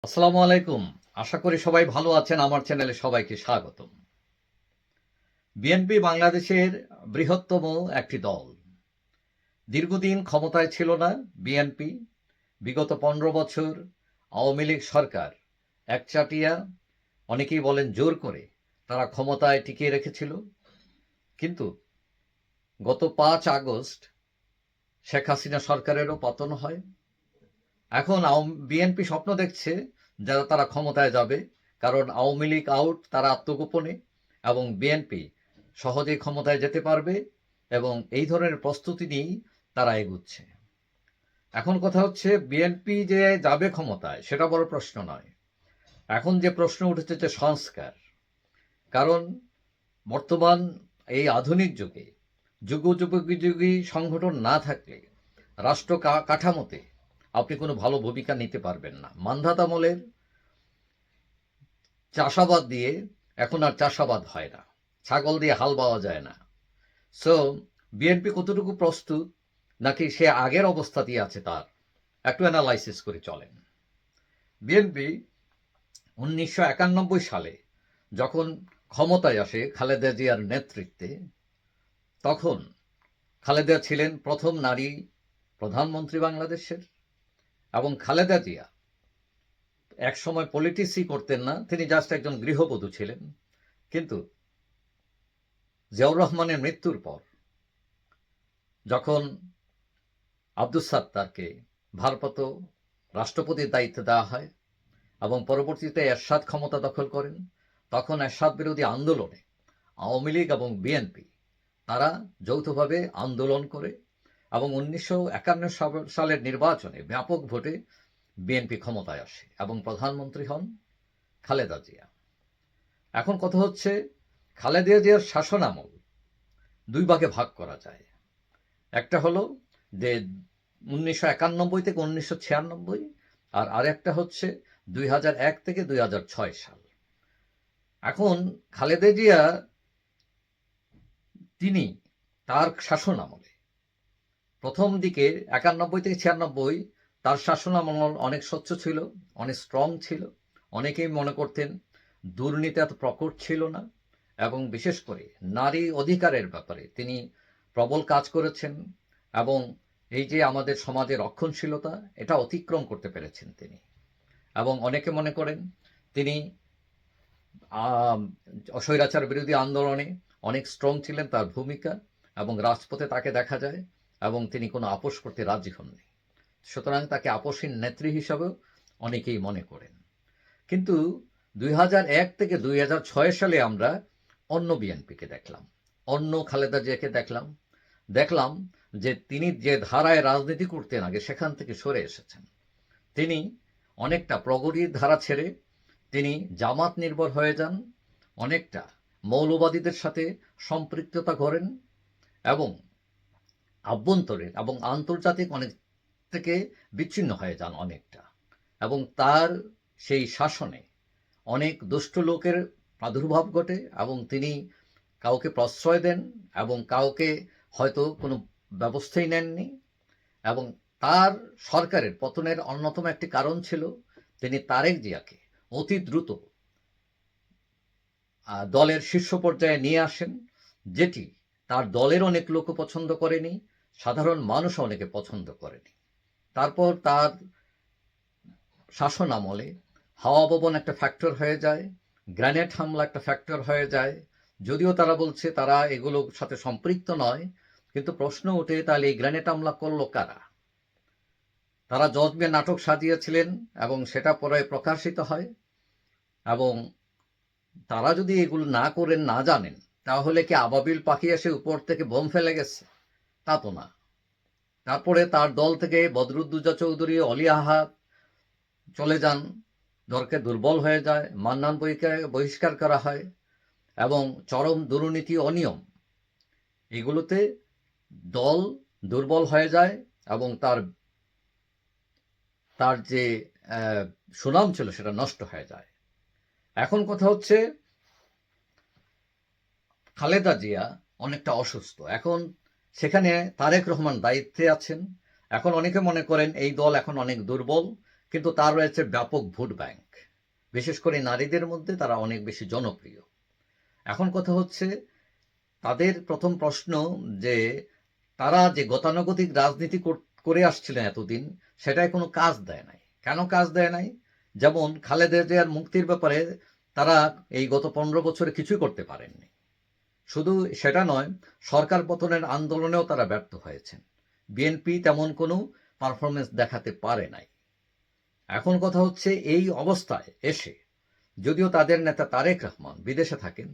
আসসালামু আলাইকুম। আশা করি সবাই ভালো আছেন। আমার চ্যানেলে সবাইকে স্বাগতম। বিএনপি বাংলাদেশের বৃহত্তম একটি দল। দীর্ঘদিন ক্ষমতায় ছিল না বিএনপি। বিগত ১৫ বছর আওয়ামী লীগ সরকার একচাটিয়া, অনেকেই বলেন জোর করে, তারা ক্ষমতায় টিকিয়ে রেখেছিল। কিন্তু গত ৫ আগস্ট শেখ হাসিনা সরকারেরও পতন হয়। এখন বিএনপি স্বপ্ন দেখছে যারা তারা ক্ষমতায় যাবে, কারণ আওয়ামী লীগ আউট, তারা আত্মগোপনে, এবং বিএনপি সহজেই ক্ষমতায় যেতে পারবে, এবং এই ধরনের প্রস্তুতি নিয়েই তারা এগুচ্ছে। এখন কথা হচ্ছে, বিএনপি যে যাবে ক্ষমতায় সেটা বড় প্রশ্ন নয়। এখন যে প্রশ্ন উঠেছে যে সংস্কার। কারণ বর্তমান এই আধুনিক যুগে যুগোপযোগী সংগঠন না থাকলে রাষ্ট্র কাঠামোতে আপনি কোনো ভালো ভূমিকা নিতে পারবেন না। মান্ধাতা আমলের চাষাবাদ দিয়ে এখন আর চাষাবাদ হয় না, ছাগল দিয়ে হাল বাওয়া যায় না। সো বিএনপি কতটুকু প্রস্তুত, নাকি সে আগের অবস্থাতেই আছে, তার একটু অ্যানালাইসিস করে চলেন। বিএনপি ১৯৯১ সালে যখন ক্ষমতায় আসে খালেদা জিয়ার নেতৃত্বে, তখন খালেদা ছিলেন প্রথম নারী প্রধানমন্ত্রী বাংলাদেশের, এবং খালেদা জিয়া একসময় পলিটিক্সই করতেন না, তিনি জাস্ট একজন গৃহবধূ ছিলেন। কিন্তু জিয়াউর রহমানের মৃত্যুর পর যখন আব্দুস সাত্তারকে ভারপ্রাপ্ত রাষ্ট্রপতির দায়িত্ব দেওয়া হয় এবং পরবর্তীতে এরশাদ ক্ষমতা দখল করেন, তখন এরশাদ বিরোধী আন্দোলনে আওয়ামী লীগ এবং বিএনপি তারা যৌথভাবে আন্দোলন করে, এবং ১৯৫১ সালের নির্বাচনে ব্যাপক ভোটে বিএনপি ক্ষমতায় আসে এবং প্রধানমন্ত্রী হন খালেদা জিয়া। এখন কথা হচ্ছে, খালেদা জিয়ার শাসনামল দুই ভাগে ভাগ করা যায়। একটা হলো যে ১৯৯১ থেকে ১৯৯৬, আর আরেকটা হচ্ছে ২০০১ থেকে ২০০৬ সাল। এখন খালেদা জিয়া তিনি তার শাসনামলে প্রথম দিকে ৯১ থেকে ৯৬ তার শাসনামল অনেক স্বচ্ছ ছিল, অনেক স্ট্রং ছিল। অনেকেই মনে করতেন দুর্নীতি এত প্রকট ছিল না, এবং বিশেষ করে নারী অধিকারের ব্যাপারে তিনি প্রবল কাজ করেছেন, এবং এই যে আমাদের সমাজের রক্ষণশীলতা, এটা অতিক্রম করতে পেরেছেন তিনি। এবং অনেকে মনে করেন তিনি স্বৈরাচার বিরোধী আন্দোলনে অনেক স্ট্রং ছিলেন, তার ভূমিকা, এবং রাজপথে তাকে দেখা যায় এবং তিনি কোনো আপোষ করতে রাজি হননি। সুতরাং তাকে আপোষহীন নেত্রী হিসাবেও অনেকেই মনে করেন। কিন্তু ২০০১ থেকে ২০০৬ সালে আমরা অন্য বিএনপিকে দেখলাম, অন্য খালেদা জিয়াকে দেখলাম যে তিনি যে ধারায় রাজনীতি করতেন আগে, সেখান থেকে সরে এসেছেন। তিনি অনেকটা প্রগতির ধারা ছেড়ে তিনি জামাত নির্ভর হয়ে যান, অনেকটা মৌলবাদীদের সাথে সম্পৃক্ততা করেন, এবং আভ্যন্তরীণ এবং আন্তর্জাতিক অনেক থেকে বিচ্ছিন্ন হয়ে যান অনেকটা। এবং তার সেই শাসনে অনেক দুষ্ট লোকের প্রাদুর্ভাব ঘটে, এবং তিনি কাউকে প্রশ্রয় দেন এবং কাউকে হয়তো কোনো ব্যবস্থাই নেননি। এবং তার সরকারের পতনের অন্যতম একটি কারণ ছিল তিনি তারেক জিয়াকে অতি দ্রুত দলের শীর্ষ পর্যায়ে নিয়ে আসেন, যেটি তার দলের অনেক লোকও পছন্দ করেনি, সাধারণ মানুষও অনেকে পছন্দ করেনি। তারপর তার শাসন আমলে হাওয়া ভবন একটা ফ্যাক্টর হয়ে যায়, গ্রেনেড হামলা একটা ফ্যাক্টর হয়ে যায়। যদিও তারা বলছে তারা এগুলোর সাথে সম্পৃক্ত নয়, কিন্তু প্রশ্ন ওঠে, তাহলে এই গ্রেনেড হামলা করলো কারা? তারা জজবে নাটক সাজিয়েছিলেন এবং সেটা পরে প্রকাশিত হয়। এবং তারা যদি এগুলো না করেন, না জানেন, তাহলে কি আবাবিল পাখি এসে উপর থেকে বোম ফেলে গেছে? তা তো না। তারপরে তার দল থেকে বদরুদ্দোজা চৌধুরী, অলি আহাদ চলে যান, দলকে দুর্বল হয়ে যায়, মান্নান বইকে বহিষ্কার করা হয়, এবং চরম দুর্নীতি, অনিয়ম, এগুলোতে দল দুর্বল হয়ে যায়, এবং তার তার যে সুনাম ছিল সেটা নষ্ট হয়ে যায়। এখন কথা হচ্ছে, খালেদা জিয়া অনেকটা অসুস্থ, এখন সেখানে তারেক রহমান দায়িত্বে আছেন। এখন অনেকে মনে করেন এই দল এখন অনেক দুর্বল, কিন্তু তার রয়েছে ব্যাপক ভোট ব্যাংক, বিশেষ করে নারীদের মধ্যে তারা অনেক বেশি জনপ্রিয়। এখন কথা হচ্ছে, তাদের প্রথম প্রশ্ন যে তারা যে গতানুগতিক রাজনীতি করে আসছিলেন এতদিন, সেটাই কোনো কাজ দেয় নাই। কেন কাজ দেয় নাই? যেমন খালেদা জিয়ার মুক্তির ব্যাপারে তারা এই গত 15 বছরে কিছুই করতে পারেননি। শুধু সেটা নয়, সরকার পতনের আন্দোলনেও তারা ব্যর্থ হয়েছেন। বিএনপি তেমন কোনো পারফরমেন্স দেখাতে পারে নাই। এখন কথা হচ্ছে, এই অবস্থায় এসে যদিও তাদের নেতা তারেক রহমান বিদেশে থাকেন,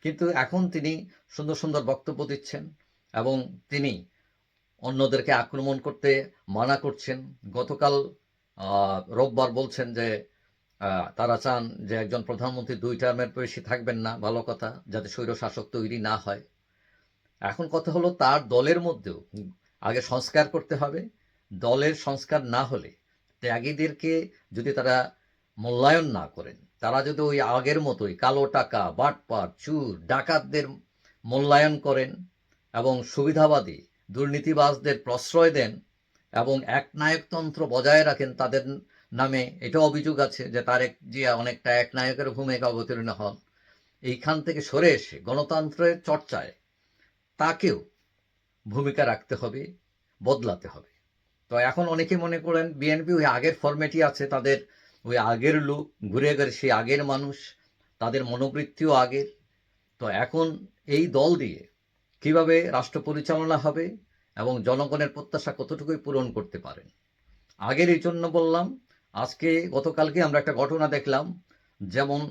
কিন্তু এখন তিনি সুন্দর সুন্দর বক্তব্য দিচ্ছেন এবং তিনি অন্যদেরকে আক্রমণ করতে মানা করছেন। গতকাল রোববার বলছেন যে তারা চান যে একজন প্রধানমন্ত্রী 2 টার্মের বেশি থাকবেন না, ভালো কথা, যাতে স্বৈরশাসক তৈরি না হয়। এখন কথা হলো, তার দলের মধ্যেও আগে সংস্কার করতে হবে। দলের সংস্কার না হলে ত্যাগীদেরকে যদি তারা মূল্যায়ন না করেন, তারা যদি ওই আগের মতোই কালো টাকা, বাটপার, চুর, ডাকাতদের মূল্যায়ন করেন এবং সুবিধাবাদী দুর্নীতিবাজদের প্রশ্রয় দেন এবং একনায়কতন্ত্র বজায় রাখেন, তাদের নামে এটা অভিযোগ আছে যে তারেক জিয়া অনেকটা একনায়কের ভূমিকা অবতীর্ণ হন। এইখান থেকে সরে এসে গণতন্ত্রের চর্চায় তাকেও ভূমিকা রাখতে হবে, বদলাতে হবে। তো এখন অনেকে মনে করেন বিএনপি ওই আগের ফরম্যাটই আছে, তাদের ওই আগের লোক, ঘুরে ঘুরে সেই আগের মানুষ, তাদের মনোবৃত্তিও আগের। তো এখন এই দল দিয়ে কিভাবে রাষ্ট্র পরিচালনা হবে এবং জনগণের প্রত্যাশা কতটুকুই পূরণ করতে পারেন। আগের এই জন্য বললাম, আজকে গতকালকে আমরা একটা ঘটনা দেখলাম, যেমন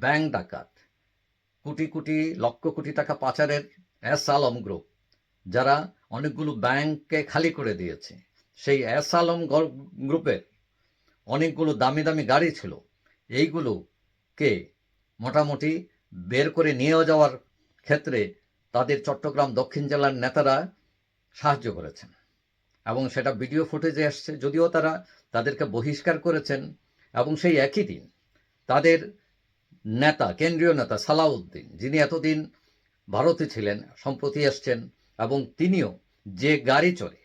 ব্যাংক ডাকাত, কোটি কোটি লক্ষ কোটি টাকা পাচারের এস আলম গ্রুপ, যারা অনেকগুলো ব্যাংককে খালি করে দিয়েছে, সেই এস আলম গ্রুপের অনেকগুলো দামি দামি গাড়ি ছিল, এইগুলোকে মোটামুটি বের করে নিয়ে যাওয়ার ক্ষেত্রে তাদের চট্টগ্রাম দক্ষিণ জেলার নেতারা সাহায্য করেছেন এবং সেটা ভিডিও ফুটেজে আসছে। যদিও তাদেরকে বহিষ্কার করেছেন এবং সেই একই দিন তাদের নেতা, কেন্দ্রীয় নেতা সালাউদ্দিন, যিনি এতদিন ভারতে ছিলেন, সম্প্রতি আসছেন এবং তিনিও যে গাড়ি চড়ে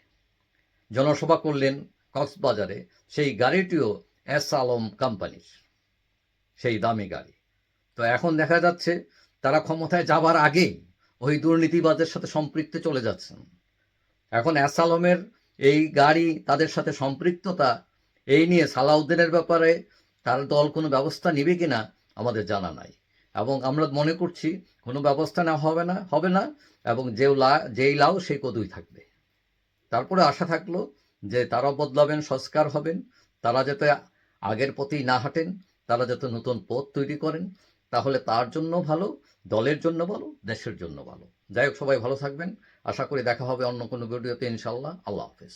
জনসভা করলেন কক্সবাজারে, সেই গাড়িটিও এস আলম কোম্পানির, সেই দামি গাড়ি। তো এখন দেখা যাচ্ছে তারা ক্ষমতায় যাবার আগেই ওই দুর্নীতিবাজের সাথে সম্পৃক্ত চলে যাচ্ছেন। এখন এস আলমের এই গাড়ি, তাদের সাথে সম্পৃক্ততা, এই নিয়ে সালাউদ্দিনের ব্যাপারে তার দল কোনো ব্যবস্থা নেবে কিনা আমাদের জানা নাই এবং আমরা মনে করছি কোনো ব্যবস্থা নেওয়া হবে না এবং যেই লাউ সেই কদুই থাকবে। তারপরে আশা থাকলো যে তারা বদলাবেন, সংস্কার হবেন, তারা যাতে আগের পথেই না হাঁটেন, তারা যাতে নতুন পথ তৈরি করেন, তাহলে তার জন্য ভালো, দলের জন্য ভালো, দেশের জন্য ভালো। যাই হোক, সবাই ভালো থাকবেন। আশা করি দেখা হবে অন্য কোনো ভিডিওতে ইনশাআল্লাহ। আল্লাহ হাফেজ।